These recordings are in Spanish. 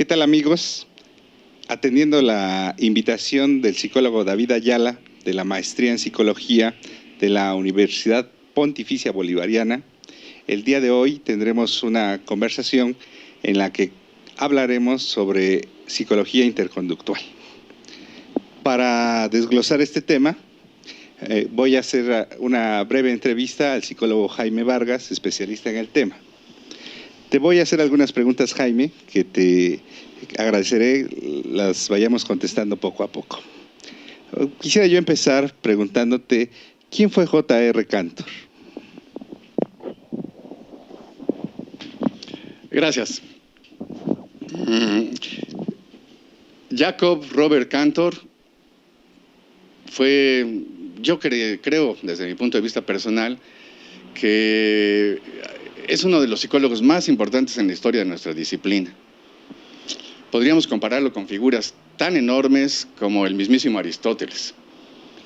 ¿Qué tal, amigos? Atendiendo la invitación del psicólogo David Ayala de la Maestría en Psicología de la Universidad Pontificia Bolivariana, el día de hoy tendremos una conversación en la que hablaremos sobre psicología interconductual. Para desglosar este tema, voy a hacer una breve entrevista al psicólogo Jaime Vargas, especialista en el tema. Te voy a hacer algunas preguntas, Jaime, que te agradeceré las vayamos contestando poco a poco. Quisiera yo empezar preguntándote, ¿quién fue J.R. Cantor? Gracias. Jacob Robert Cantor fue, yo creo, desde mi punto de vista personal, que es uno de los psicólogos más importantes en la historia de nuestra disciplina. Podríamos compararlo con figuras tan enormes como el mismísimo Aristóteles.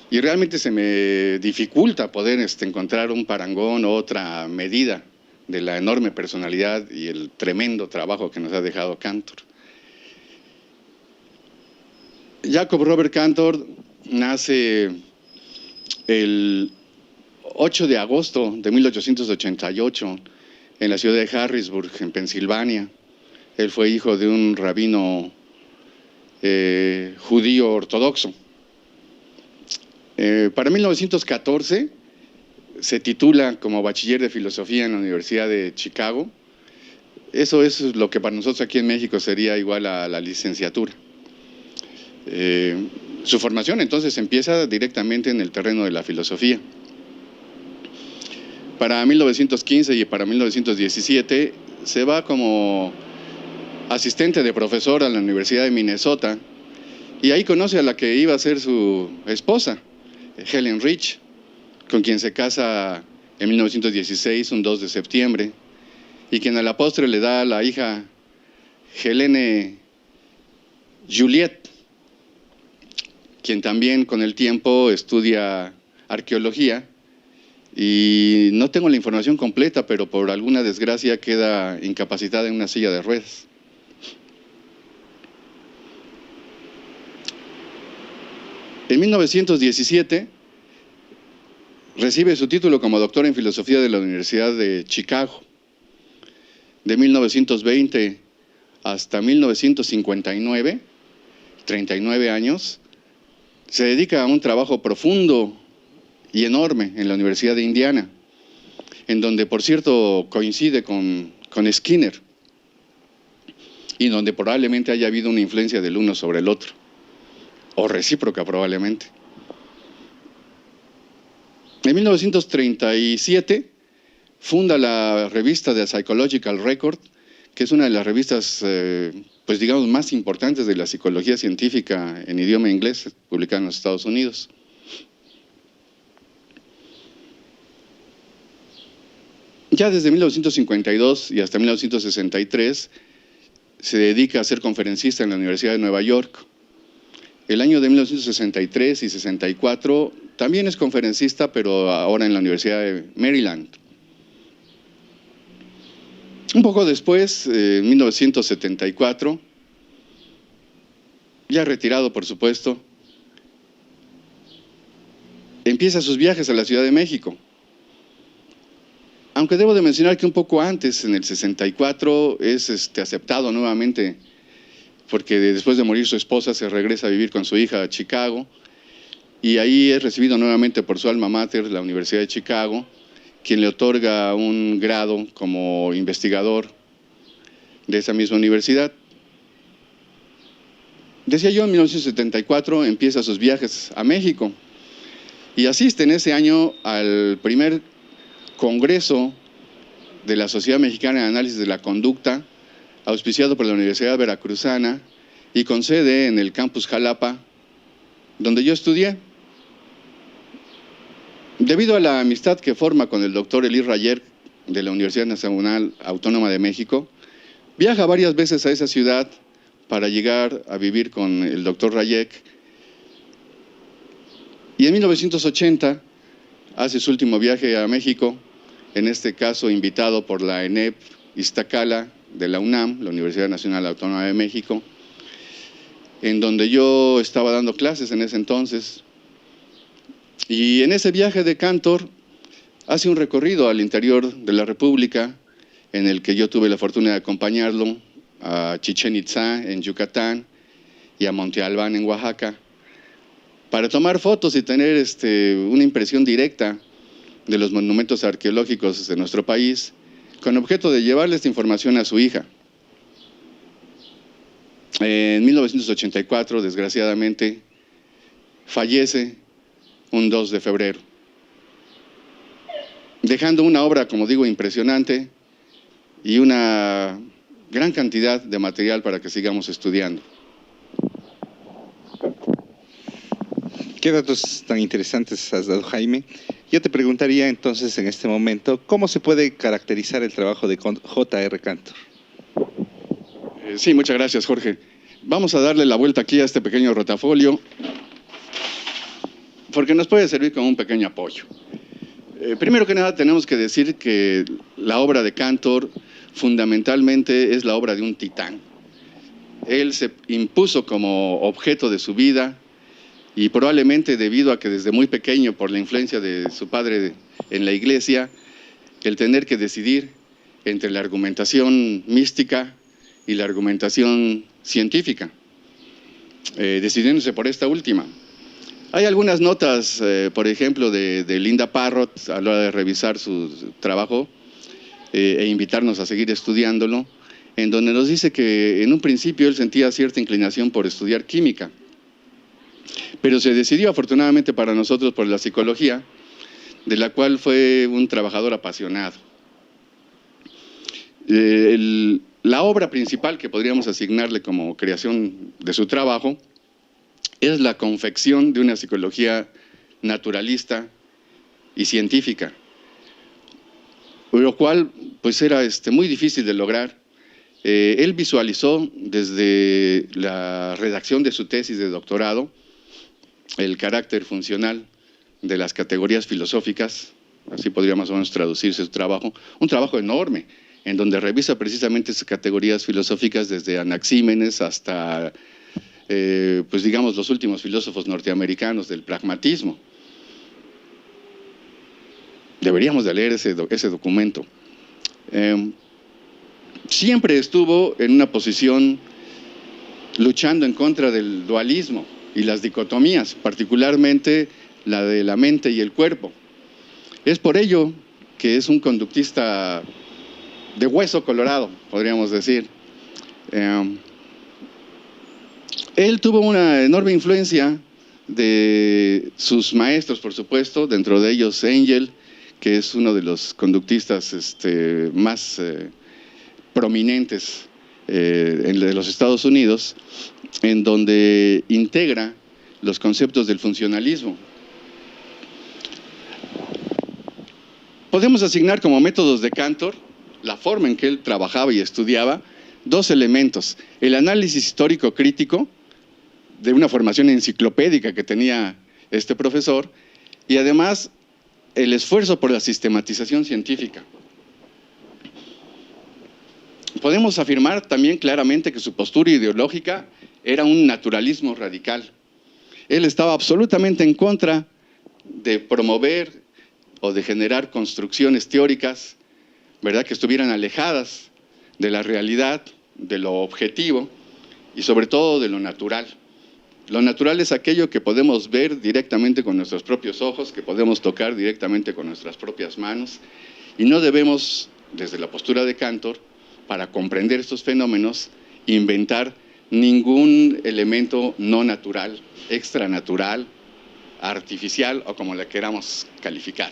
Y realmente se me dificulta poder encontrar un parangón o otra medida de la enorme personalidad y el tremendo trabajo que nos ha dejado Cantor. Jacob Robert Cantor nace el 8 de agosto de 1888 en la ciudad de Harrisburg, en Pensilvania. Él fue hijo de un rabino judío ortodoxo. Para 1914 se titula como bachiller de filosofía en la Universidad de Chicago. Eso es lo que para nosotros aquí en México sería igual a la licenciatura. Su formación entonces empieza directamente en el terreno de la filosofía. Para 1915 y para 1917 se va como asistente de profesor a la Universidad de Minnesota y ahí conoce a la que iba a ser su esposa, Helen Rich, con quien se casa en 1916, un 2 de septiembre, y quien a la postre le da a la hija Helene Juliet, quien también con el tiempo estudia arqueología, y no tengo la información completa, pero por alguna desgracia queda incapacitada en una silla de ruedas. En 1917 recibe su título como doctor en filosofía de la Universidad de Chicago. De 1920 hasta 1959, 39 años, se dedica a un trabajo profundo y enorme en la Universidad de Indiana, en donde, por cierto, coincide con Skinner, y donde probablemente haya habido una influencia del uno sobre el otro, o recíproca probablemente. En 1937 funda la revista The Psychological Record, que es una de las revistas, pues digamos, más importantes de la psicología científica en idioma inglés, publicada en los Estados Unidos. Ya desde 1952 y hasta 1963 se dedica a ser conferencista en la Universidad de Nueva York. El año de 1963 y 64 también es conferencista, pero ahora en la Universidad de Maryland. Un poco después, en 1974, ya retirado por supuesto, empieza sus viajes a la Ciudad de México. Aunque debo de mencionar que un poco antes, en el 64, es aceptado nuevamente, porque después de morir su esposa se regresa a vivir con su hija a Chicago, y ahí es recibido nuevamente por su alma mater, la Universidad de Chicago, quien le otorga un grado como investigador de esa misma universidad. Decía yo, en 1974 empieza sus viajes a México y asiste en ese año al primer congreso de la Sociedad Mexicana de Análisis de la Conducta, auspiciado por la Universidad Veracruzana y con sede en el campus Jalapa, donde yo estudié. Debido a la amistad que forma con el doctor Elie Rayer de la Universidad Nacional Autónoma de México, viaja varias veces a esa ciudad para llegar a vivir con el doctor Rayek. Y en 1980 hace su último viaje a México, en este caso invitado por la ENEP Iztacala de la UNAM, la Universidad Nacional Autónoma de México, en donde yo estaba dando clases en ese entonces. Y en ese viaje de Cantor hace un recorrido al interior de la República, en el que yo tuve la fortuna de acompañarlo a Chichén Itzá en Yucatán y a Monte Albán en Oaxaca, para tomar fotos y tener una impresión directa de los monumentos arqueológicos de nuestro país, con objeto de llevarle esta información a su hija. En 1984, desgraciadamente, fallece un 2 de febrero, dejando una obra, como digo, impresionante y una gran cantidad de material para que sigamos estudiando. Qué datos tan interesantes has dado, Jaime. Yo te preguntaría entonces en este momento, ¿cómo se puede caracterizar el trabajo de J.R. Cantor? Sí, muchas gracias, Jorge. Vamos a darle la vuelta aquí a este pequeño rotafolio, porque nos puede servir como un pequeño apoyo. Primero que nada, tenemos que decir que la obra de Cantor fundamentalmente es la obra de un titán. Él se impuso como objeto de su vida, y probablemente debido a que desde muy pequeño, por la influencia de su padre en la iglesia, el tener que decidir entre la argumentación mística y la argumentación científica, decidiéndose por esta última. Hay algunas notas, por ejemplo, de Linda Parrott a la hora de revisar su trabajo e invitarnos a seguir estudiándolo, en donde nos dice que en un principio él sentía cierta inclinación por estudiar química, pero se decidió afortunadamente para nosotros por la psicología, de la cual fue un trabajador apasionado. La obra principal que podríamos asignarle como creación de su trabajo es la confección de una psicología naturalista y científica, lo cual pues era muy difícil de lograr. Él visualizó desde la redacción de su tesis de doctorado el carácter funcional de las categorías filosóficas, así podría más o menos traducirse su trabajo, un trabajo enorme, en donde revisa precisamente esas categorías filosóficas desde Anaxímenes hasta, pues digamos, los últimos filósofos norteamericanos del pragmatismo. Deberíamos de leer ese documento. Siempre estuvo en una posición luchando en contra del dualismo y las dicotomías, particularmente la de la mente y el cuerpo. Es por ello que es un conductista de hueso colorado, podríamos decir. Él tuvo una enorme influencia de sus maestros, por supuesto, dentro de ellos Engel, que es uno de los conductistas más prominentes de los Estados Unidos, en donde integra los conceptos del funcionalismo. Podemos asignar como métodos de Cantor, la forma en que él trabajaba y estudiaba, dos elementos: el análisis histórico crítico, de una formación enciclopédica que tenía este profesor, y además el esfuerzo por la sistematización científica. Podemos afirmar también claramente que su postura ideológica era un naturalismo radical. Él estaba absolutamente en contra de promover o de generar construcciones teóricas, ¿verdad?, que estuvieran alejadas de la realidad, de lo objetivo y sobre todo de lo natural. Lo natural es aquello que podemos ver directamente con nuestros propios ojos, que podemos tocar directamente con nuestras propias manos, y no debemos, desde la postura de Cantor, para comprender estos fenómenos, inventar ningún elemento no natural, extranatural, artificial o como la queramos calificar.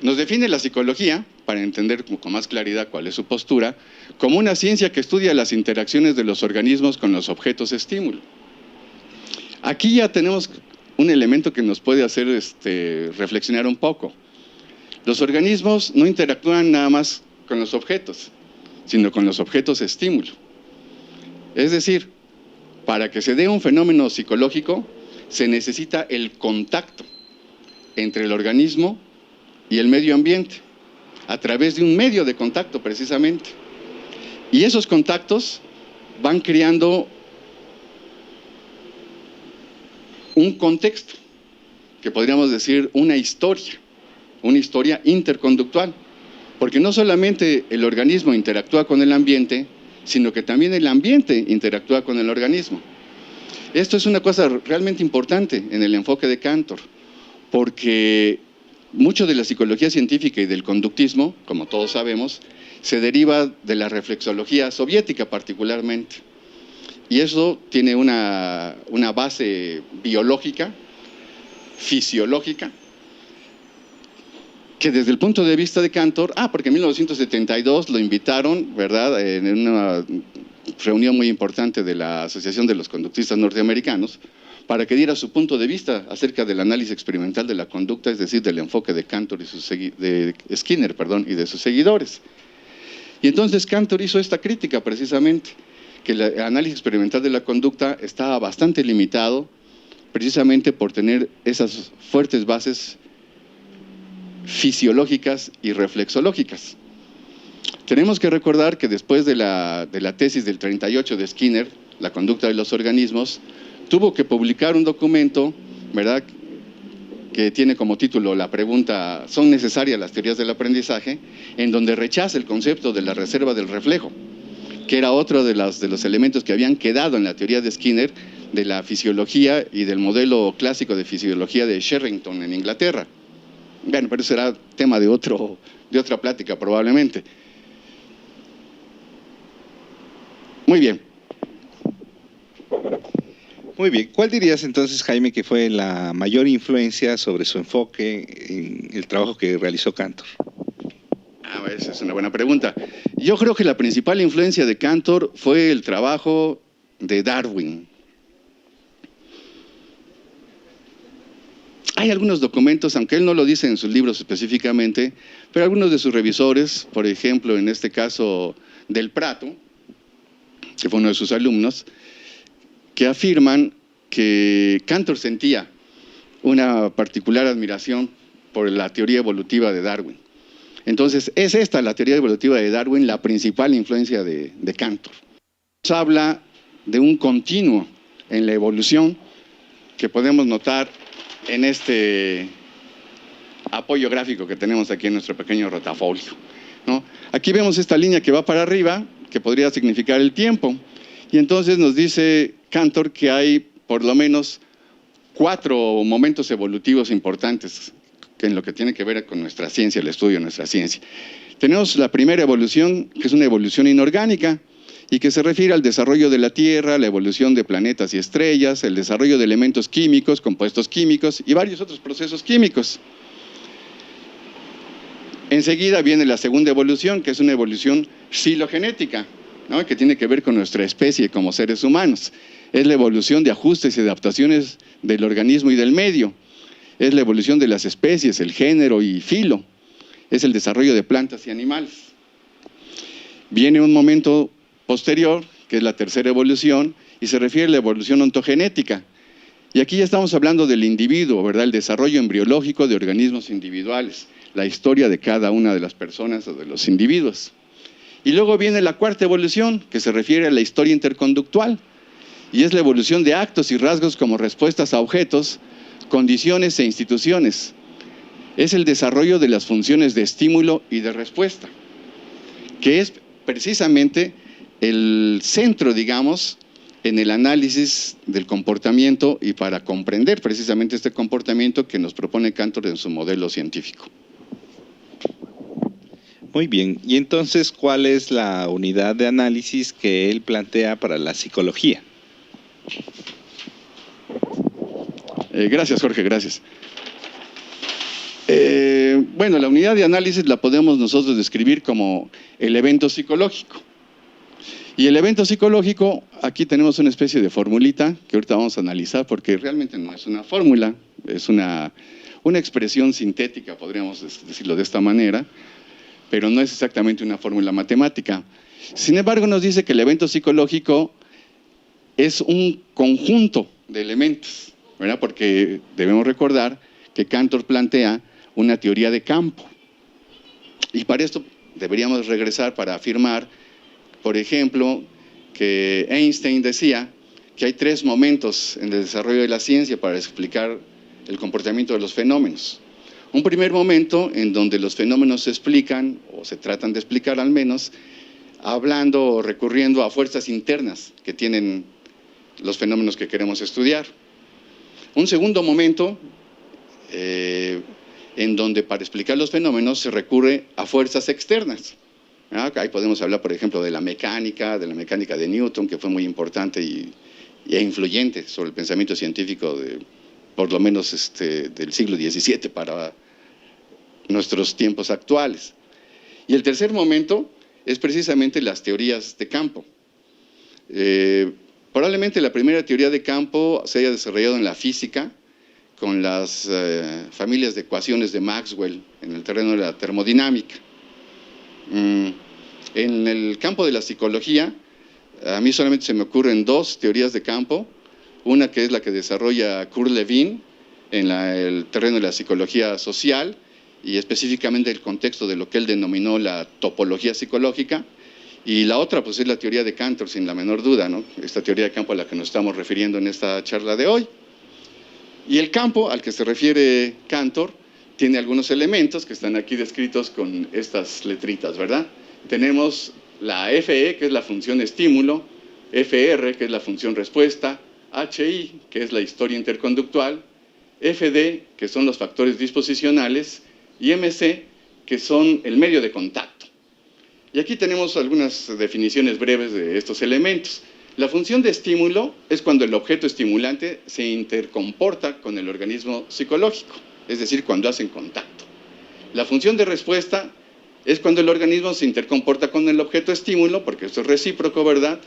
Nos define la psicología, para entender con más claridad cuál es su postura, como una ciencia que estudia las interacciones de los organismos con los objetos estímulo. Aquí ya tenemos un elemento que nos puede hacer reflexionar un poco. Los organismos no interactúan nada más con los objetos, sino con los objetos estímulo. Es decir, para que se dé un fenómeno psicológico, se necesita el contacto entre el organismo y el medio ambiente, a través de un medio de contacto precisamente. Y esos contactos van creando un contexto, que podríamos decir una historia interconductual, porque no solamente el organismo interactúa con el ambiente, sino que también el ambiente interactúa con el organismo. Esto es una cosa realmente importante en el enfoque de Cantor, porque mucho de la psicología científica y del conductismo, como todos sabemos, se deriva de la reflexología soviética particularmente. Y eso tiene una base biológica, fisiológica, que desde el punto de vista de Cantor, porque en 1972 lo invitaron, ¿verdad?, en una reunión muy importante de la Asociación de los Conductistas Norteamericanos, para que diera su punto de vista acerca del análisis experimental de la conducta, es decir, del enfoque de Cantor y de Skinner, y de sus seguidores. Y entonces Cantor hizo esta crítica precisamente, que el análisis experimental de la conducta estaba bastante limitado, precisamente por tener esas fuertes bases fisiológicas y reflexológicas. Tenemos que recordar que después de la tesis del 38 de Skinner, La conducta de los organismos, tuvo que publicar un documento, ¿verdad?, que tiene como título la pregunta ¿son necesarias las teorías del aprendizaje?, en donde rechaza el concepto de la reserva del reflejo, que era otro de los elementos que habían quedado en la teoría de Skinner de la fisiología y del modelo clásico de fisiología de Sherrington en Inglaterra. Bueno, pero eso será tema de otra plática probablemente. Muy bien. Muy bien. ¿Cuál dirías entonces, Jaime, que fue la mayor influencia sobre su enfoque en el trabajo que realizó Cantor? Esa es una buena pregunta. Yo creo que la principal influencia de Cantor fue el trabajo de Darwin. Hay algunos documentos, aunque él no lo dice en sus libros específicamente, pero algunos de sus revisores, por ejemplo, en este caso Del Prato, que fue uno de sus alumnos, que afirman que Cantor sentía una particular admiración por la teoría evolutiva de Darwin. Entonces, es esta la teoría evolutiva de Darwin la principal influencia de Cantor. Nos habla de un continuo en la evolución que podemos notar en este apoyo gráfico que tenemos aquí en nuestro pequeño rotafolio, ¿no? Aquí vemos esta línea que va para arriba, que podría significar el tiempo, y entonces nos dice Cantor que hay por lo menos 4 momentos evolutivos importantes en lo que tiene que ver con nuestra ciencia, el estudio de nuestra ciencia. Tenemos la primera evolución, que es una evolución inorgánica, y que se refiere al desarrollo de la Tierra, la evolución de planetas y estrellas, el desarrollo de elementos químicos, compuestos químicos y varios otros procesos químicos. Enseguida viene la segunda evolución, que es una evolución filogenética, ¿no?, que tiene que ver con nuestra especie como seres humanos. Es la evolución de ajustes y adaptaciones del organismo y del medio. Es la evolución de las especies, el género y filo. Es el desarrollo de plantas y animales. Viene un momento posterior, que es la tercera evolución, y se refiere a la evolución ontogenética. Y aquí ya estamos hablando del individuo, ¿verdad?, el desarrollo embriológico de organismos individuales, la historia de cada una de las personas o de los individuos. Y luego viene la cuarta evolución, que se refiere a la historia interconductual, y es la evolución de actos y rasgos como respuestas a objetos, condiciones e instituciones. Es el desarrollo de las funciones de estímulo y de respuesta, que es precisamente el centro, digamos, en el análisis del comportamiento y para comprender precisamente este comportamiento que nos propone Cantor en su modelo científico. Muy bien. Y entonces, ¿cuál es la unidad de análisis que él plantea para la psicología? Gracias, Jorge, gracias. Bueno, la unidad de análisis la podemos nosotros describir como el evento psicológico. Y el evento psicológico, aquí tenemos una especie de formulita que ahorita vamos a analizar porque realmente no es una fórmula, es una expresión sintética, podríamos decirlo de esta manera, pero no es exactamente una fórmula matemática. Sin embargo, nos dice que el evento psicológico es un conjunto de elementos, ¿verdad?, porque debemos recordar que Cantor plantea una teoría de campo. Y para esto deberíamos regresar para afirmar por ejemplo, que Einstein decía que hay 3 momentos en el desarrollo de la ciencia para explicar el comportamiento de los fenómenos. Un primer momento en donde los fenómenos se explican, o se tratan de explicar al menos, hablando o recurriendo a fuerzas internas que tienen los fenómenos que queremos estudiar. Un segundo momento en donde para explicar los fenómenos se recurre a fuerzas externas. Ahí podemos hablar, por ejemplo, de la mecánica de Newton, que fue muy importante e influyente sobre el pensamiento científico por lo menos del siglo XVII para nuestros tiempos actuales. Y el tercer momento es precisamente las teorías de campo. Probablemente la primera teoría de campo se haya desarrollado en la física, con las familias de ecuaciones de Maxwell en el terreno de la termodinámica. En el campo de la psicología, a mí solamente se me ocurren 2 teorías de campo, una que es la que desarrolla Kurt Lewin en el terreno de la psicología social y específicamente el contexto de lo que él denominó la topología psicológica, y la otra pues es la teoría de Cantor, sin la menor duda, ¿no? Esta teoría de campo a la que nos estamos refiriendo en esta charla de hoy. Y el campo al que se refiere Cantor tiene algunos elementos que están aquí descritos con estas letritas, ¿verdad? Tenemos la FE, que es la función estímulo, FR, que es la función respuesta, HI, que es la historia interconductual, FD, que son los factores disposicionales, y MC, que son el medio de contacto. Y aquí tenemos algunas definiciones breves de estos elementos. La función de estímulo es cuando el objeto estimulante se intercomporta con el organismo psicológico, es decir, cuando hacen contacto. La función de respuesta es cuando el organismo se intercomporta con el objeto estímulo, porque esto es recíproco, ¿verdad?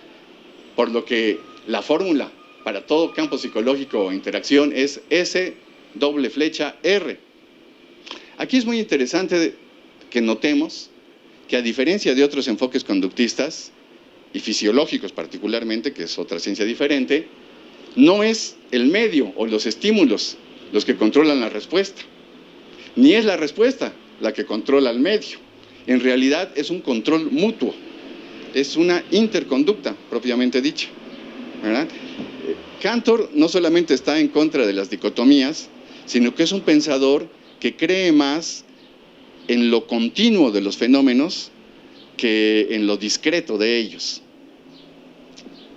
Por lo que la fórmula para todo campo psicológico o interacción es S doble flecha R. Aquí es muy interesante que notemos que a diferencia de otros enfoques conductistas, y fisiológicos particularmente, que es otra ciencia diferente, no es el medio o los estímulos los que controlan la respuesta, ni es la respuesta la que controla el medio. En realidad es un control mutuo, es una interconducta propiamente dicha, ¿verdad? Cantor no solamente está en contra de las dicotomías, sino que es un pensador que cree más en lo continuo de los fenómenos que en lo discreto de ellos.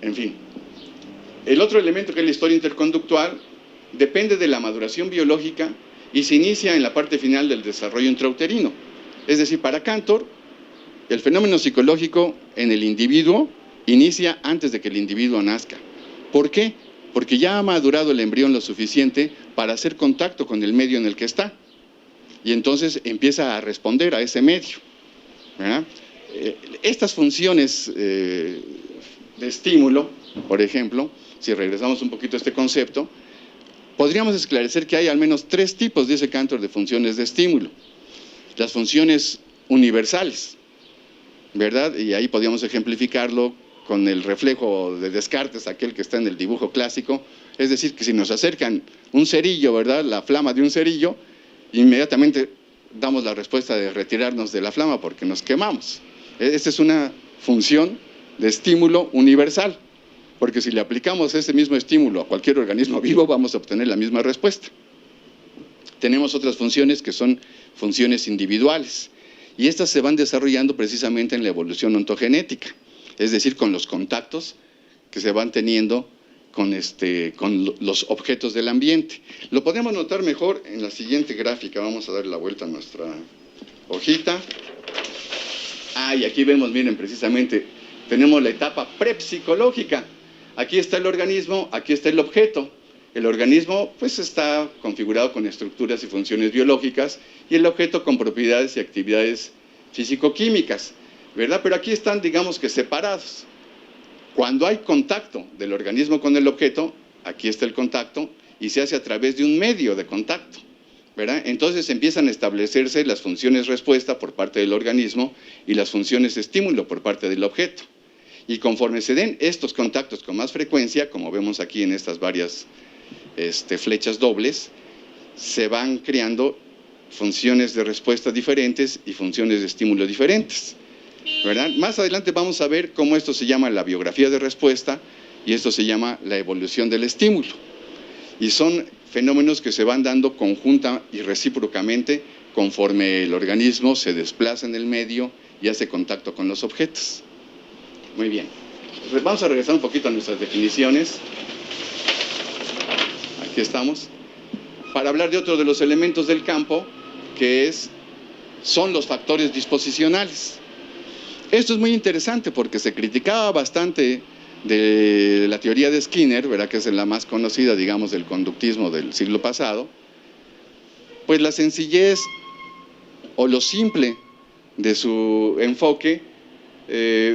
En fin, el otro elemento, que es la historia interconductual, depende de la maduración biológica y se inicia en la parte final del desarrollo intrauterino. Es decir, para Cantor, el fenómeno psicológico en el individuo inicia antes de que el individuo nazca. ¿Por qué? Porque ya ha madurado el embrión lo suficiente para hacer contacto con el medio en el que está. Y entonces empieza a responder a ese medio, ¿verdad? Estas funciones de estímulo, por ejemplo, si regresamos un poquito a este concepto, podríamos esclarecer que hay al menos 3 tipos, dice Cantor, de funciones de estímulo. Las funciones universales, ¿verdad? Y ahí podríamos ejemplificarlo con el reflejo de Descartes, aquel que está en el dibujo clásico. Es decir, que si nos acercan un cerillo, ¿verdad?, la flama de un cerillo, inmediatamente damos la respuesta de retirarnos de la flama porque nos quemamos. Esta es una función de estímulo universal, porque si le aplicamos ese mismo estímulo a cualquier organismo vivo, vamos a obtener la misma respuesta. Tenemos otras funciones que son funciones individuales, y estas se van desarrollando precisamente en la evolución ontogenética, es decir, con los contactos que se van teniendo con los objetos del ambiente. Lo podemos notar mejor en la siguiente gráfica. Vamos a darle la vuelta a nuestra hojita. Y aquí vemos, miren, precisamente, tenemos la etapa prepsicológica. Aquí está el organismo, aquí está el objeto. El organismo, pues, está configurado con estructuras y funciones biológicas, y el objeto con propiedades y actividades físico-químicas, ¿verdad? Pero aquí están, digamos que separados. Cuando hay contacto del organismo con el objeto, aquí está el contacto, y se hace a través de un medio de contacto, ¿verdad? Entonces empiezan a establecerse las funciones respuesta por parte del organismo y las funciones estímulo por parte del objeto. Y conforme se den estos contactos con más frecuencia, como vemos aquí en estas varias flechas dobles, se van creando funciones de respuesta diferentes y funciones de estímulo diferentes. ¿verdad? Más adelante vamos a ver cómo esto se llama la biografía de respuesta y esto se llama la evolución del estímulo. Y son fenómenos que se van dando conjunta y recíprocamente conforme el organismo se desplaza en el medio y hace contacto con los objetos. Muy bien. Vamos a regresar un poquito a nuestras definiciones. Aquí estamos. Para hablar de otro de los elementos del campo, que son los factores disposicionales. Esto es muy interesante porque se criticaba bastante de la teoría de Skinner, ¿verdad?, que es la más conocida, digamos, del conductismo del siglo pasado, pues la sencillez o lo simple de su enfoque.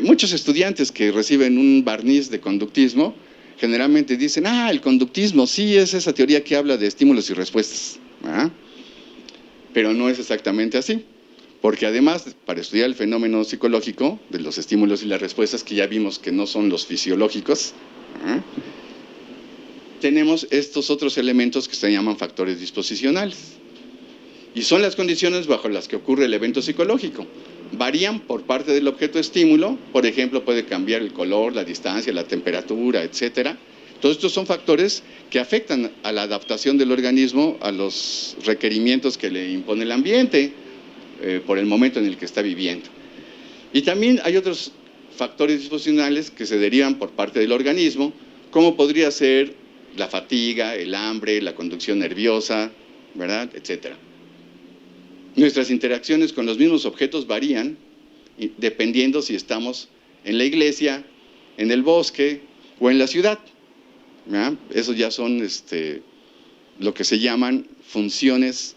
Muchos estudiantes que reciben un barniz de conductismo generalmente dicen, el conductismo sí es esa teoría que habla de estímulos y respuestas, ¿verdad? Pero no es exactamente así. Porque además, para estudiar el fenómeno psicológico de los estímulos y las respuestas, que ya vimos que no son los fisiológicos, tenemos estos otros elementos que se llaman factores disposicionales. Y son las condiciones bajo las que ocurre el evento psicológico. Varían por parte del objeto estímulo, por ejemplo, puede cambiar el color, la distancia, la temperatura, etcétera. Todos estos son factores que afectan a la adaptación del organismo a los requerimientos que le impone el ambiente, por el momento en el que está viviendo. Y también hay otros factores disposicionales que se derivan por parte del organismo, como podría ser la fatiga, el hambre, la conducción nerviosa, ¿verdad?, etcétera. Nuestras interacciones con los mismos objetos varían dependiendo si estamos en la iglesia, en el bosque o en la ciudad, ¿verdad? Esos ya son lo que se llaman funciones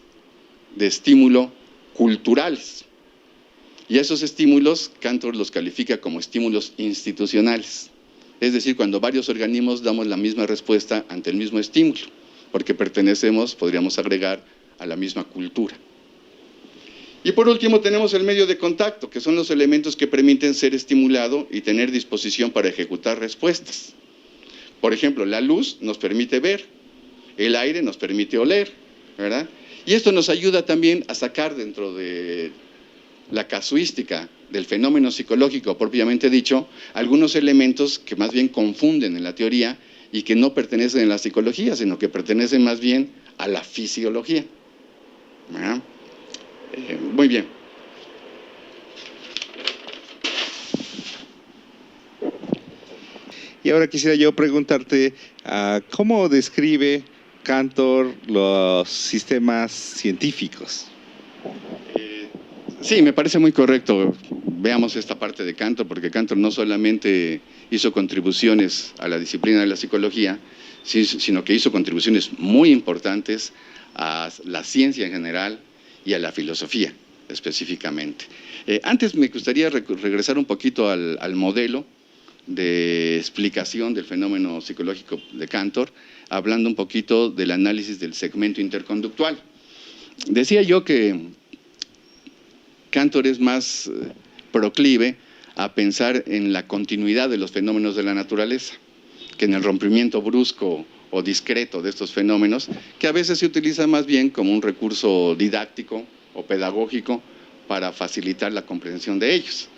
de estímulo culturales. Y esos estímulos, Cantor los califica como estímulos institucionales. Es decir, cuando varios organismos damos la misma respuesta ante el mismo estímulo, porque pertenecemos, podríamos agregar, a la misma cultura. Y por último tenemos el medio de contacto, que son los elementos que permiten ser estimulado y tener disposición para ejecutar respuestas. Por ejemplo, la luz nos permite ver, el aire nos permite oler, ¿verdad? Y esto nos ayuda también a sacar dentro de la casuística del fenómeno psicológico propiamente dicho, algunos elementos que más bien confunden en la teoría y que no pertenecen a la psicología, sino que pertenecen más bien a la fisiología. ¿Verdad? Muy bien. Y ahora quisiera yo preguntarte, ¿cómo describe Cantor los sistemas científicos? Sí, me parece muy correcto. Veamos esta parte de Cantor, porque Cantor no solamente hizo contribuciones a la disciplina de la psicología, sino que hizo contribuciones muy importantes a la ciencia en general y a la filosofía específicamente. Antes me gustaría regresar un poquito al modelo de explicación del fenómeno psicológico de Cantor, hablando un poquito del análisis del segmento interconductual. Decía yo que Cantor es más proclive a pensar en la continuidad de los fenómenos de la naturaleza, que en el rompimiento brusco o discreto de estos fenómenos, que a veces se utiliza más bien como un recurso didáctico o pedagógico para facilitar la comprensión de ellos.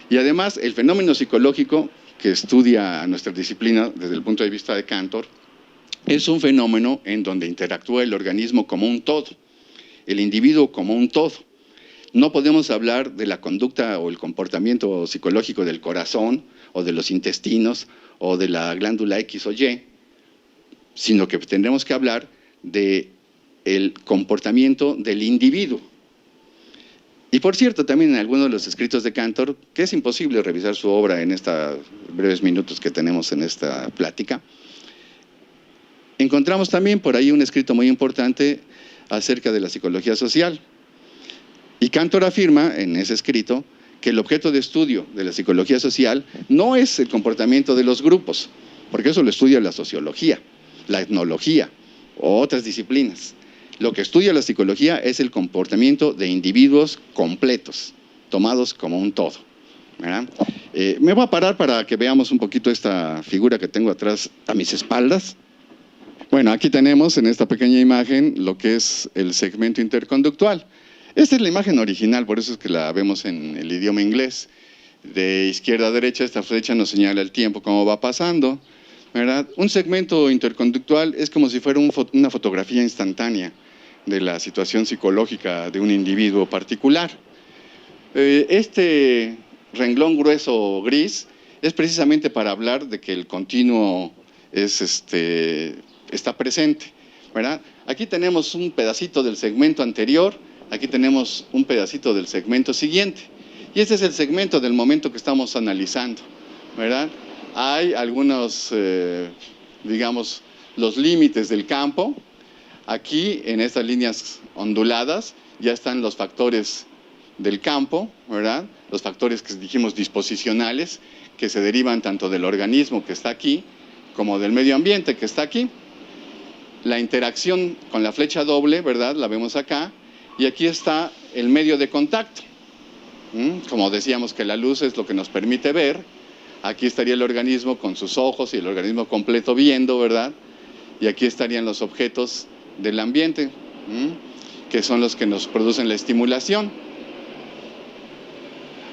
Y además, el fenómeno psicológico que estudia nuestra disciplina desde el punto de vista de Cantor es un fenómeno en donde interactúa el organismo como un todo, el individuo como un todo. No podemos hablar de la conducta o el comportamiento psicológico del corazón o de los intestinos o de la glándula X o Y, sino que tendremos que hablar del comportamiento del individuo. Y por cierto, también en algunos de los escritos de Cantor, que es imposible revisar su obra en estos breves minutos que tenemos en esta plática, encontramos también por ahí un escrito muy importante acerca de la psicología social. Y Cantor afirma en ese escrito que el objeto de estudio de la psicología social no es el comportamiento de los grupos, porque eso lo estudia la sociología, la etnología o otras disciplinas. Lo que estudia la psicología es el comportamiento de individuos completos, tomados como un todo, ¿verdad? Me voy a parar para que veamos un poquito esta figura que tengo atrás a mis espaldas. Bueno, aquí tenemos en esta pequeña imagen lo que es el segmento interconductual. Esta es la imagen original, por eso es que la vemos en el idioma inglés. De izquierda a derecha, esta flecha nos señala el tiempo, cómo va pasando, ¿verdad? Un segmento interconductual es como si fuera una fotografía instantánea de la situación psicológica de un individuo particular. Este renglón grueso gris es precisamente para hablar de que el continuo está presente, ¿verdad? Aquí tenemos un pedacito del segmento anterior, aquí tenemos un pedacito del segmento siguiente. Y este es el segmento del momento que estamos analizando, ¿verdad? Hay algunos, digamos, los límites del campo. Aquí, en estas líneas onduladas, ya están los factores del campo, ¿verdad? Los factores que dijimos disposicionales, que se derivan tanto del organismo que está aquí, como del medio ambiente que está aquí. La interacción con la flecha doble, ¿verdad? La vemos acá. Y aquí está el medio de contacto. Como decíamos que la luz es lo que nos permite ver, aquí estaría el organismo con sus ojos y el organismo completo viendo, ¿verdad? Y aquí estarían los objetos del ambiente, que son los que nos producen la estimulación.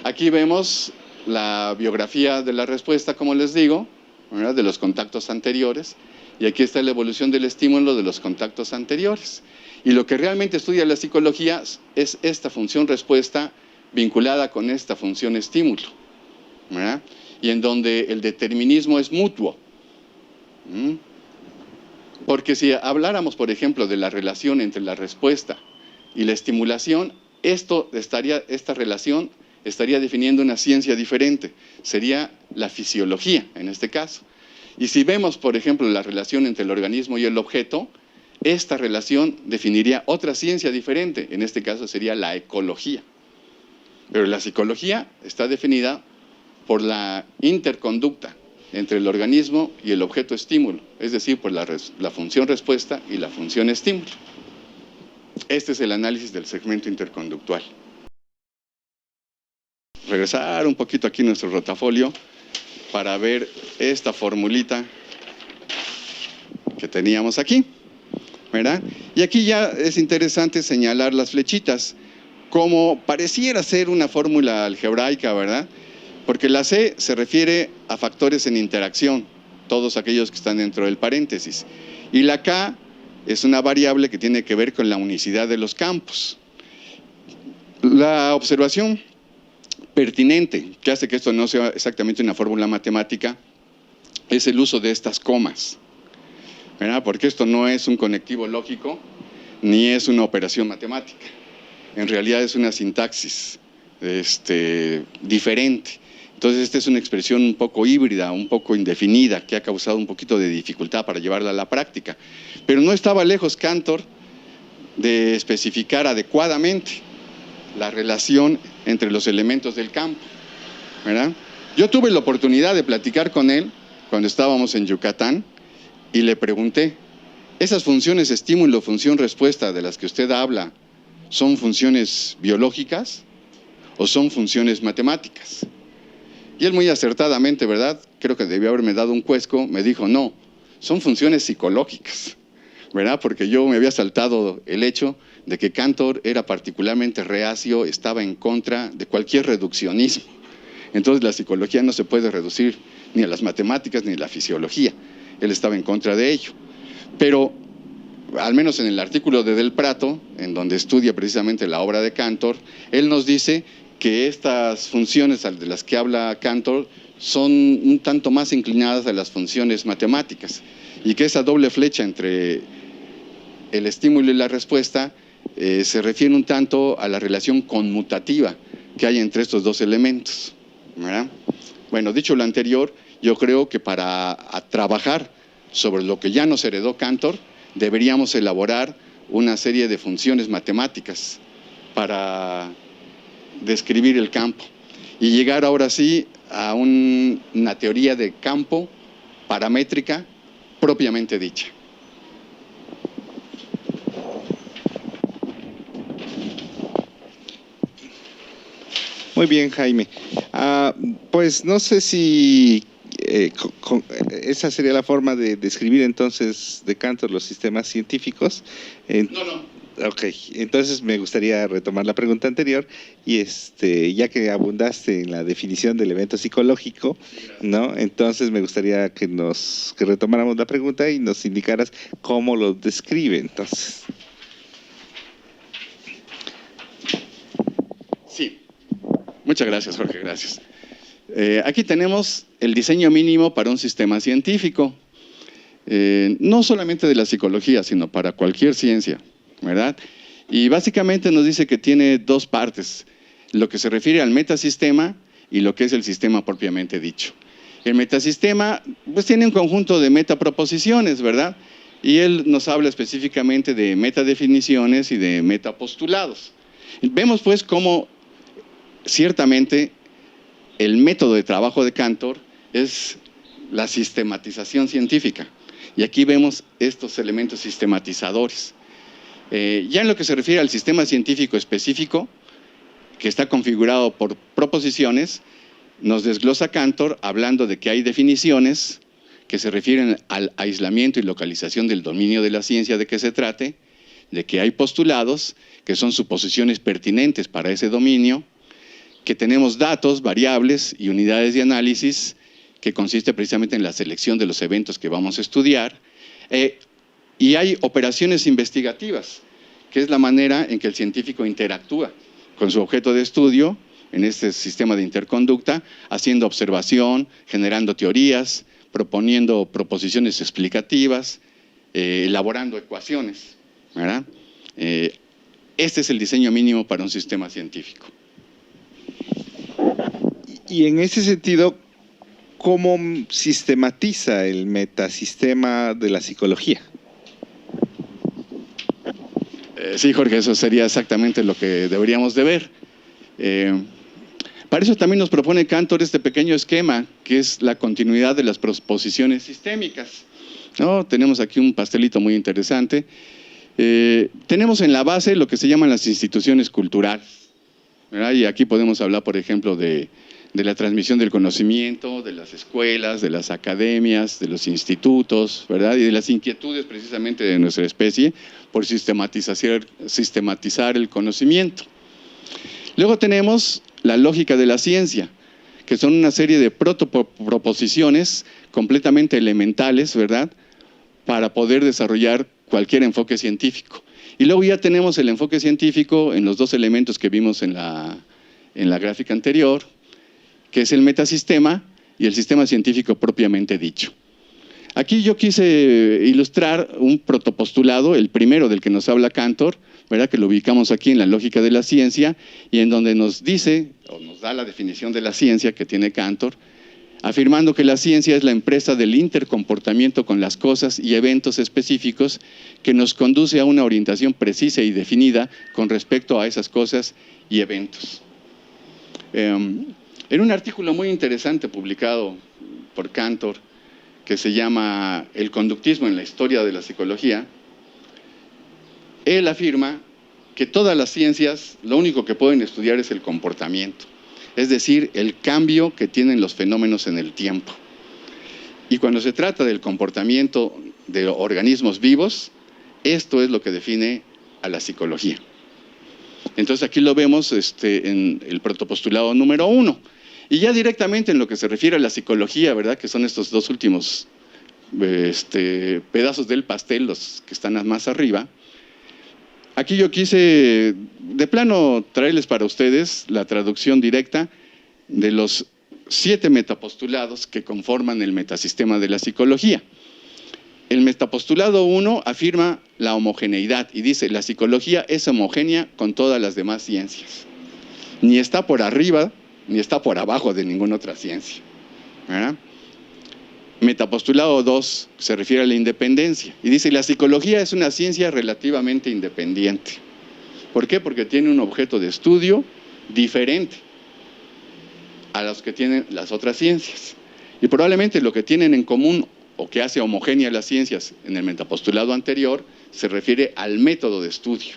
Aquí vemos la biografía de la respuesta, como les digo, ¿verdad? De los contactos anteriores, y aquí está la evolución del estímulo de los contactos anteriores. Y lo que realmente estudia la psicología es esta función respuesta vinculada con esta función estímulo, ¿verdad? Y en donde el determinismo es mutuo. Porque si habláramos, por ejemplo, de la relación entre la respuesta y la estimulación, esta relación estaría definiendo una ciencia diferente, sería la fisiología en este caso. Y si vemos, por ejemplo, la relación entre el organismo y el objeto, esta relación definiría otra ciencia diferente, en este caso sería la ecología. Pero la psicología está definida por la interconducta entre el organismo y el objeto estímulo, es decir, por la función respuesta y la función estímulo. Este es el análisis del segmento interconductual. Regresar un poquito aquí nuestro rotafolio para ver esta formulita que teníamos aquí, ¿verdad? Y aquí ya es interesante señalar las flechitas, como pareciera ser una fórmula algebraica, ¿verdad? Porque la C se refiere a factores en interacción, todos aquellos que están dentro del paréntesis. Y la K es una variable que tiene que ver con la unicidad de los campos. La observación pertinente, que hace que esto no sea exactamente una fórmula matemática, es el uso de estas comas, ¿verdad? Porque esto no es un conectivo lógico, ni es una operación matemática. En realidad es una sintaxis diferente. Entonces esta es una expresión un poco híbrida, un poco indefinida, que ha causado un poquito de dificultad para llevarla a la práctica. Pero no estaba lejos Cantor de especificar adecuadamente la relación entre los elementos del campo, ¿verdad? Yo tuve la oportunidad de platicar con él cuando estábamos en Yucatán y le pregunté, ¿esas funciones estímulo, función respuesta de las que usted habla son funciones biológicas o son funciones matemáticas? Y él muy acertadamente, ¿verdad? Creo que debió haberme dado un cuesco, me dijo, no, son funciones psicológicas, ¿verdad? Porque yo me había saltado el hecho de que Cantor era particularmente reacio, estaba en contra de cualquier reduccionismo. Entonces la psicología no se puede reducir ni a las matemáticas ni a la fisiología. Él estaba en contra de ello. Pero, al menos en el artículo de Del Prato, en donde estudia precisamente la obra de Cantor, él nos dice que estas funciones de las que habla Cantor son un tanto más inclinadas a las funciones matemáticas y que esa doble flecha entre el estímulo y la respuesta se refiere un tanto a la relación conmutativa que hay entre estos dos elementos, ¿verdad? Bueno, dicho lo anterior, yo creo que para trabajar sobre lo que ya nos heredó Cantor, deberíamos elaborar una serie de funciones matemáticas para describir el campo y llegar ahora sí a una teoría de campo paramétrica propiamente dicha. Muy bien, Jaime. Pues no sé si esa sería la forma de describir entonces de Cantor los sistemas científicos. No. Ok, entonces me gustaría retomar la pregunta anterior y ya que abundaste en la definición del evento psicológico, ¿no? Entonces me gustaría que retomáramos la pregunta y nos indicaras cómo lo describe, entonces. Sí, muchas gracias, Jorge, gracias. Aquí tenemos el diseño mínimo para un sistema científico, no solamente de la psicología, sino para cualquier ciencia, ¿verdad? Y básicamente nos dice que tiene dos partes, lo que se refiere al metasistema y lo que es el sistema propiamente dicho. El metasistema pues tiene un conjunto de metaproposiciones, ¿verdad? Y él nos habla específicamente de metadefiniciones y de metapostulados. Vemos pues cómo ciertamente el método de trabajo de Cantor es la sistematización científica. Y aquí vemos estos elementos sistematizadores. Ya en lo que se refiere al sistema científico específico, que está configurado por proposiciones, nos desglosa Cantor hablando de que hay definiciones que se refieren al aislamiento y localización del dominio de la ciencia de que se trate, de que hay postulados que son suposiciones pertinentes para ese dominio, que tenemos datos, variables y unidades de análisis que consiste precisamente en la selección de los eventos que vamos a estudiar, y hay operaciones investigativas, que es la manera en que el científico interactúa con su objeto de estudio en este sistema de interconducta, haciendo observación, generando teorías, proponiendo proposiciones explicativas, elaborando ecuaciones, ¿verdad? Este es el diseño mínimo para un sistema científico. Y en ese sentido, ¿cómo sistematiza el metasistema de la psicología? Sí, Jorge, eso sería exactamente lo que deberíamos de ver. Para eso también nos propone Cantor este pequeño esquema, que es la continuidad de las proposiciones sistémicas, ¿no? Tenemos aquí un pastelito muy interesante. Tenemos en la base lo que se llaman las instituciones culturales, ¿verdad? Y aquí podemos hablar, por ejemplo, de la transmisión del conocimiento, de las escuelas, de las academias, de los institutos, ¿verdad? Y de las inquietudes precisamente de nuestra especie por sistematizar el conocimiento. Luego tenemos la lógica de la ciencia, que son una serie de proposiciones completamente elementales, ¿verdad?, para poder desarrollar cualquier enfoque científico. Y luego ya tenemos el enfoque científico en los dos elementos que vimos en la gráfica anterior, que es el metasistema y el sistema científico propiamente dicho. Aquí yo quise ilustrar un protopostulado, el primero del que nos habla Cantor, ¿verdad?, que lo ubicamos aquí en la lógica de la ciencia, y en donde nos dice, o nos da la definición de la ciencia que tiene Cantor, afirmando que la ciencia es la empresa del intercomportamiento con las cosas y eventos específicos que nos conduce a una orientación precisa y definida con respecto a esas cosas y eventos. En un artículo muy interesante publicado por Cantor, que se llama El conductismo en la historia de la psicología, él afirma que todas las ciencias lo único que pueden estudiar es el comportamiento, es decir, el cambio que tienen los fenómenos en el tiempo. Y cuando se trata del comportamiento de organismos vivos, esto es lo que define a la psicología. Entonces aquí lo vemos en el protopostulado número 1. Y ya directamente en lo que se refiere a la psicología, ¿verdad?, que son estos dos últimos pedazos del pastel, los que están más arriba. Aquí yo quise, de plano, traerles para ustedes la traducción directa de los 7 metapostulados que conforman el metasistema de la psicología. El metapostulado 1 afirma la homogeneidad y dice, la psicología es homogénea con todas las demás ciencias. Ni está por arriba, ni está por abajo de ninguna otra ciencia, ¿verdad? Metapostulado 2 se refiere a la independencia y dice, la psicología es una ciencia relativamente independiente. ¿Por qué? Porque tiene un objeto de estudio diferente a los que tienen las otras ciencias. Y probablemente lo que tienen en común o que hace homogénea las ciencias en el metapostulado anterior se refiere al método de estudio.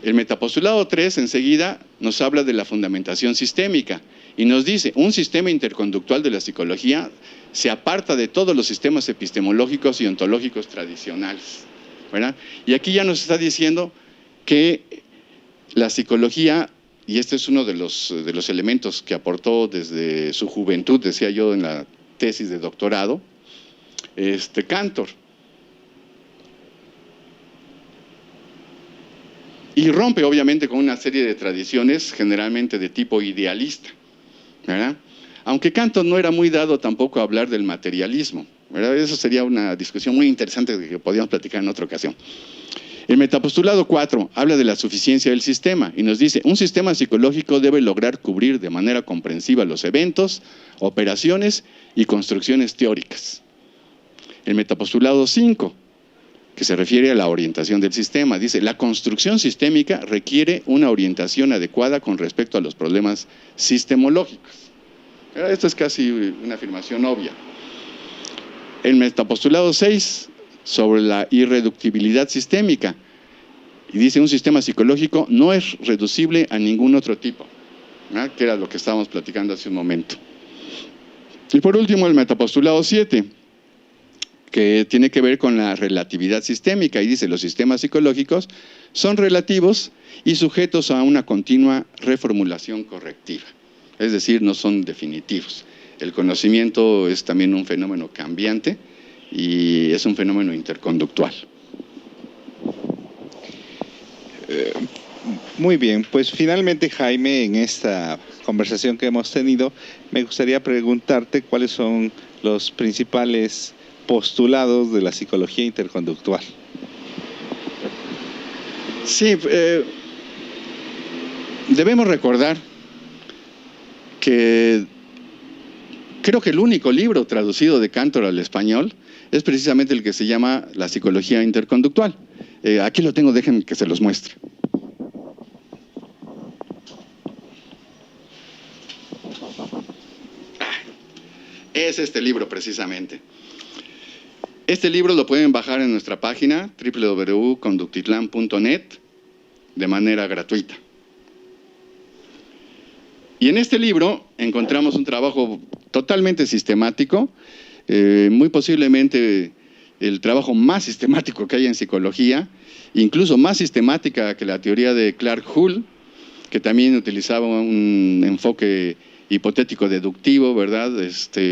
El metapostulado 3 enseguida nos habla de la fundamentación sistémica y nos dice, un sistema interconductual de la psicología se aparta de todos los sistemas epistemológicos y ontológicos tradicionales. ¿verdad? Y aquí ya nos está diciendo que la psicología, y este es uno de los elementos que aportó desde su juventud, decía yo en la tesis de doctorado, Cantor. Y rompe obviamente con una serie de tradiciones generalmente de tipo idealista, ¿verdad? Aunque Cantor no era muy dado tampoco a hablar del materialismo, ¿verdad? Eso sería una discusión muy interesante que podríamos platicar en otra ocasión. El metapostulado 4 habla de la suficiencia del sistema y nos dice, un sistema psicológico debe lograr cubrir de manera comprensiva los eventos, operaciones y construcciones teóricas. El metapostulado 5, que se refiere a la orientación del sistema, dice, la construcción sistémica requiere una orientación adecuada con respecto a los problemas sistemológicos. Esto es casi una afirmación obvia. El metapostulado 6, sobre la irreductibilidad sistémica, y dice, un sistema psicológico no es reducible a ningún otro tipo, ¿verdad? Que era lo que estábamos platicando hace un momento. Y por último, el metapostulado 7, que tiene que ver con la relatividad sistémica, y dice, los sistemas psicológicos son relativos y sujetos a una continua reformulación correctiva, es decir, no son definitivos. El conocimiento es también un fenómeno cambiante y es un fenómeno interconductual. Muy bien, pues finalmente, Jaime, en esta conversación que hemos tenido, me gustaría preguntarte cuáles son los principales postulados de la psicología interconductual. Sí, debemos recordar que creo que el único libro traducido de Cantor al español es precisamente el que se llama La psicología interconductual. Aquí lo tengo, déjenme que se los muestre. Es este libro precisamente. Este libro lo pueden bajar en nuestra página www.conductitlan.net de manera gratuita. Y en este libro encontramos un trabajo totalmente sistemático, muy posiblemente el trabajo más sistemático que hay en psicología, incluso más sistemática que la teoría de Clark Hull, que también utilizaba un enfoque hipotético deductivo, ¿verdad?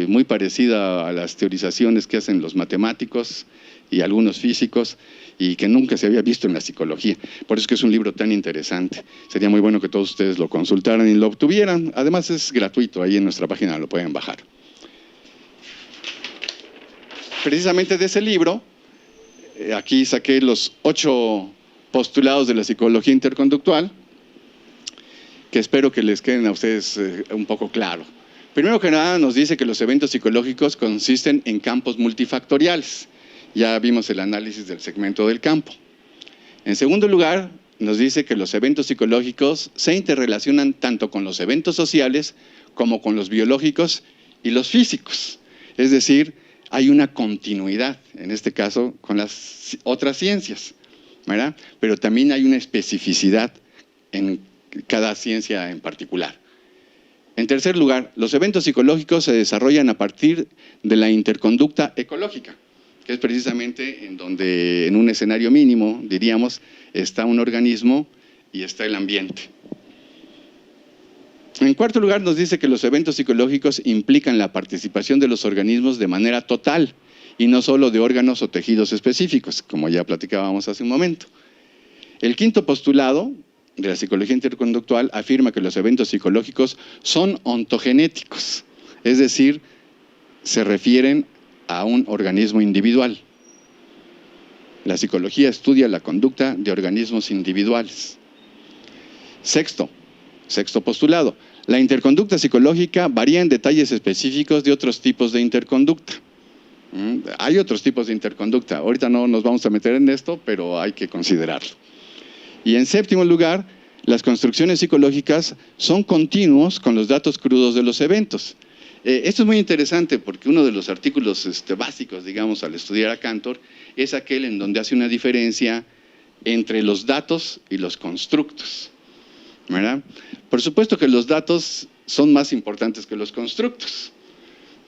Muy parecida a las teorizaciones que hacen los matemáticos y algunos físicos, y que nunca se había visto en la psicología. Por eso es que es un libro tan interesante. Sería muy bueno que todos ustedes lo consultaran y lo obtuvieran. Además es gratuito, ahí en nuestra página lo pueden bajar. Precisamente de ese libro, aquí saqué los 8 postulados de la psicología interconductual, que espero que les queden a ustedes un poco claro. Primero que nada nos dice que los eventos psicológicos consisten en campos multifactoriales. Ya vimos el análisis del segmento del campo. En segundo lugar, nos dice que los eventos psicológicos se interrelacionan tanto con los eventos sociales como con los biológicos y los físicos. Es decir, hay una continuidad, en este caso, con las otras ciencias, ¿verdad? Pero también hay una especificidad en cada ciencia en particular. En tercer lugar, los eventos psicológicos se desarrollan a partir de la interconducta ecológica, que es precisamente en donde, en un escenario mínimo, diríamos, está un organismo y está el ambiente. En cuarto lugar, nos dice que los eventos psicológicos implican la participación de los organismos de manera total y no solo de órganos o tejidos específicos, como ya platicábamos hace un momento. El quinto postulado de la psicología interconductual afirma que los eventos psicológicos son ontogenéticos, es decir, se refieren a un organismo individual. La psicología estudia la conducta de organismos individuales. Sexto postulado, la interconducta psicológica varía en detalles específicos de otros tipos de interconducta. Hay otros tipos de interconducta, ahorita no nos vamos a meter en esto, pero hay que considerarlo. Y en séptimo lugar, las construcciones psicológicas son continuos con los datos crudos de los eventos. Esto es muy interesante porque uno de los artículos básicos, digamos, al estudiar a Cantor, es aquel en donde hace una diferencia entre los datos y los constructos, ¿verdad? Por supuesto que los datos son más importantes que los constructos,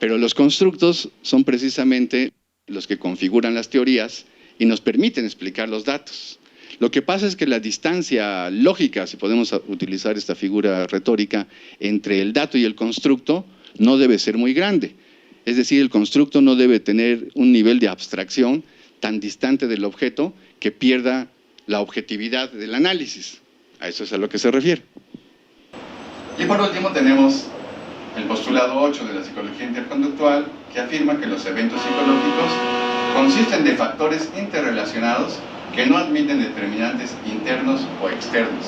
pero los constructos son precisamente los que configuran las teorías y nos permiten explicar los datos. Lo que pasa es que la distancia lógica, si podemos utilizar esta figura retórica, entre el dato y el constructo no debe ser muy grande. Es decir, el constructo no debe tener un nivel de abstracción tan distante del objeto que pierda la objetividad del análisis. A eso es a lo que se refiere. Y por último tenemos el postulado 8 de la psicología interconductual, que afirma que los eventos psicológicos consisten de factores interrelacionados que no admiten determinantes internos o externos.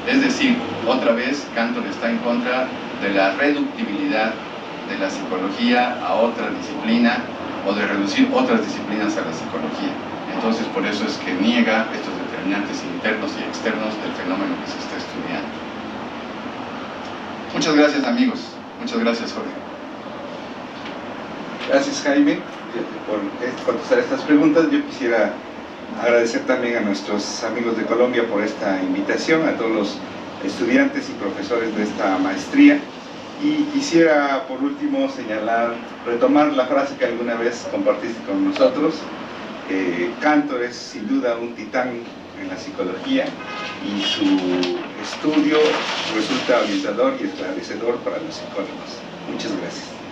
Es decir, otra vez, Cantor está en contra de la reductibilidad de la psicología a otra disciplina o de reducir otras disciplinas a la psicología. Entonces, por eso es que niega estos determinantes internos y externos del fenómeno que se está estudiando. Muchas gracias, amigos. Muchas gracias, Jorge. Gracias, Jaime, por contestar estas preguntas. Yo quisiera agradecer también a nuestros amigos de Colombia por esta invitación, a todos los estudiantes y profesores de esta maestría. Y quisiera, por último, retomar la frase que alguna vez compartiste con nosotros. Cantor es sin duda un titán en la psicología y su estudio resulta orientador y esclarecedor para los psicólogos. Muchas gracias.